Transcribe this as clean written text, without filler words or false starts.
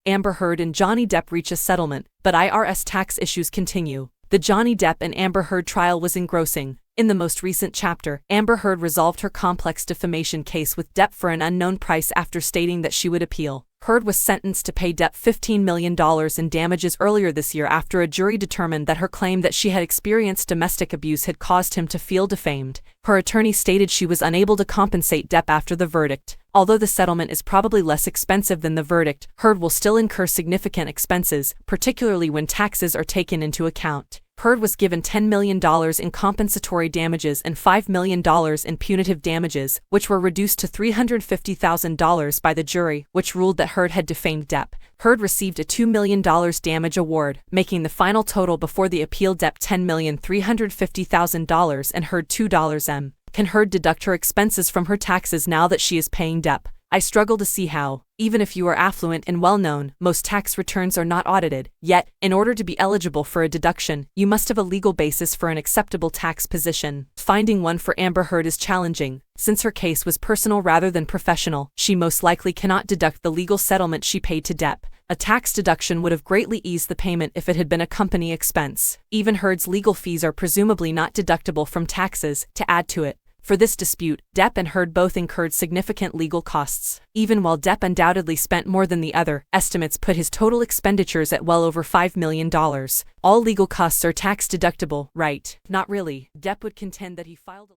Amber Heard and Johnny Depp reach a settlement, but IRS tax issues continue. The Johnny Depp and Amber Heard trial was engrossing. In the most recent chapter, Amber Heard resolved her complex defamation case with Depp for an unknown price after stating that she would appeal. Heard was sentenced to pay Depp $15 million in damages earlier this year after a jury determined that her claim that she had experienced domestic abuse had caused him to feel defamed. Her attorney stated she was unable to compensate Depp after the verdict. Although the settlement is probably less expensive than the verdict, Heard will still incur significant expenses, particularly when taxes are taken into account. Heard was given $10 million in compensatory damages and $5 million in punitive damages, which were reduced to $350,000 by the jury, which ruled that Heard had defamed Depp. Heard received a $2 million damage award, making the final total before the appeal Depp $10,350,000 and Heard $2 million. Can Heard deduct her expenses from her taxes now that she is paying Depp? I struggle to see how. Even if you are affluent and well-known, most tax returns are not audited. Yet, in order to be eligible for a deduction, you must have a legal basis for an acceptable tax position. Finding one for Amber Heard is challenging. Since her case was personal rather than professional, she most likely cannot deduct the legal settlement she paid to Depp. A tax deduction would have greatly eased the payment if it had been a company expense. Even Heard's legal fees are presumably not deductible from taxes. To add to it, for this dispute, Depp and Heard both incurred significant legal costs. Even while Depp undoubtedly spent more than the other, estimates put his total expenditures at well over $5 million. All legal costs are tax deductible, right? Not really. Depp would contend that he filed